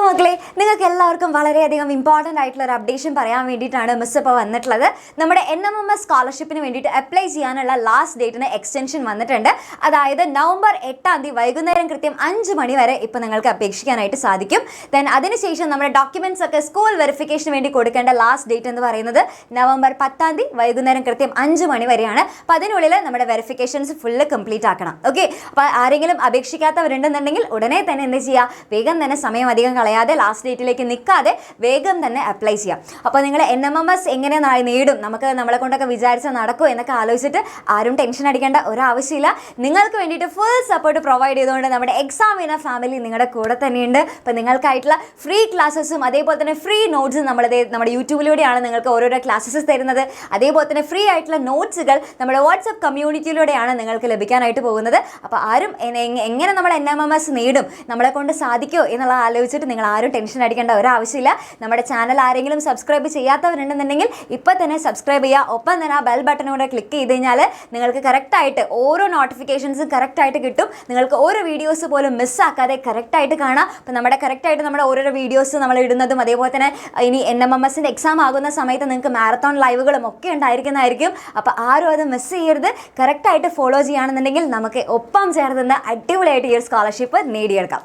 മക്കളെ, നിങ്ങൾക്ക് എല്ലാവർക്കും വളരെയധികം ഇമ്പോർട്ടൻ്റ് ആയിട്ടുള്ള ഒരു അപ്ഡേഷൻ പറയാൻ വേണ്ടിയിട്ടാണ് മിസ് ഇപ്പോൾ വന്നിട്ടുള്ളത്. നമ്മുടെ NMMS സ്കോളർഷിപ്പിന് വേണ്ടിയിട്ട് അപ്ലൈ ചെയ്യാനുള്ള ലാസ്റ്റ് ഡേറ്റിന് എക്സ്റ്റൻഷൻ വന്നിട്ടുണ്ട്. അതായത് നവംബർ 8 വൈകുന്നേരം കൃത്യം 5 മണി വരെ ഇപ്പോൾ നിങ്ങൾക്ക് അപേക്ഷിക്കാനായിട്ട് സാധിക്കും. ദെൻ അതിനുശേഷം നമ്മുടെ ഡോക്യുമെൻറ്റ്സ് ഒക്കെ സ്കൂൾ വെരിഫിക്കേഷന് വേണ്ടി കൊടുക്കേണ്ട ലാസ്റ്റ് ഡേറ്റ് എന്ന് പറയുന്നത് നവംബർ 10 വൈകുന്നേരം കൃത്യം 5 മണി വരെയാണ്. അപ്പോൾ അതിനുള്ളിൽ നമ്മുടെ വെരിഫിക്കേഷൻസ് ഫുള്ള് കംപ്ലീറ്റ് ആക്കണം. ഓക്കെ, അപ്പോൾ ആരെങ്കിലും അപേക്ഷിക്കാത്തവരുണ്ടെന്നുണ്ടെങ്കിൽ ഉടനെ തന്നെ എന്ത് ചെയ്യുക, വേഗം തന്നെ സമയം അധികം കളയാതെ ലാസ്റ്റ് ഡേറ്റിലേക്ക് നിൽക്കാതെ വേഗം തന്നെ അപ്ലൈ ചെയ്യാം. അപ്പോൾ നിങ്ങൾ NMMS എങ്ങനെ നേടും, നമുക്ക് നമ്മളെ കൊണ്ടൊക്കെ വിചാരിച്ചാൽ നടക്കുമോ എന്നൊക്കെ ആലോചിച്ചിട്ട് ആരും ടെൻഷൻ അടിക്കേണ്ട ഒരാവശ്യമില്ല. നിങ്ങൾക്ക് വേണ്ടിയിട്ട് ഫുൾ സപ്പോർട്ട് പ്രൊവൈഡ് ചെയ്തുകൊണ്ട് നമ്മുടെ എക്സാമിന ഫാമിലി നിങ്ങളുടെ കൂടെ തന്നെയുണ്ട്. അപ്പോൾ നിങ്ങൾക്കായിട്ടുള്ള ഫ്രീ ക്ലാസ്സസും അതേപോലെ തന്നെ ഫ്രീ നോട്ട്സും നമ്മുടെ യൂട്യൂബിലൂടെയാണ് നിങ്ങൾക്ക് ഓരോരോ ക്ലാസ്സസ് തരുന്നത്. അതേപോലെ തന്നെ ഫ്രീ ആയിട്ടുള്ള നോട്ട്സുകൾ നമ്മുടെ വാട്സപ്പ് കമ്മ്യൂണിറ്റിയിലൂടെയാണ് നിങ്ങൾക്ക് ലഭിക്കാനായിട്ട് പോകുന്നത്. അപ്പോൾ ആരും എങ്ങനെ നമ്മൾ NMMS നേടും, നമ്മളെ കൊണ്ട് സാധിക്കുമോ എന്നുള്ള ആലോചിച്ചിട്ട് നിങ്ങൾ ആരും ടെൻഷൻ അടിക്കേണ്ട ഒരാവശ്യമില്ല. നമ്മുടെ ചാനൽ ആരെങ്കിലും സബ്സ്ക്രൈബ് ചെയ്യാത്തവരുണ്ടെന്നുണ്ടെങ്കിൽ ഇപ്പോൾ തന്നെ സബ്സ്ക്രൈബ് ചെയ്യുക. ഒപ്പം തന്നെ ആ ബെൽ ബട്ടനൂടെ ക്ലിക്ക് ചെയ്ത് കഴിഞ്ഞാൽ നിങ്ങൾക്ക് കറക്റ്റായിട്ട് ഓരോ നോട്ടിഫിക്കേഷൻസും കറക്റ്റായിട്ട് കിട്ടും. നിങ്ങൾക്ക് ഓരോ വീഡിയോസ് പോലും മിസ്സാക്കാതെ കറക്റ്റായിട്ട് കാണാം. അപ്പോൾ കറക്റ്റായിട്ട് നമ്മുടെ ഓരോരോ വീഡിയോസ് നമ്മൾ ഇടുന്നതും അതേപോലെ തന്നെ ഇനി NMMSൻ്റെ എക്സാം ആകുന്ന സമയത്ത് നിങ്ങൾക്ക് മാരത്തോൺ ലൈവുകളും ഒക്കെ ഉണ്ടായിരിക്കുന്നതായിരിക്കും. അപ്പോൾ ആരും അത് മിസ് ചെയ്യരുത്. കറക്റ്റായിട്ട് ഫോളോ ചെയ്യുകയാണെന്നുണ്ടെങ്കിൽ നമുക്ക് ഒപ്പം ചേർന്ന് അടിപൊളിയായിട്ട് ഈ ഒരു സ്കോളർഷിപ്പ് നേടിയെടുക്കാം.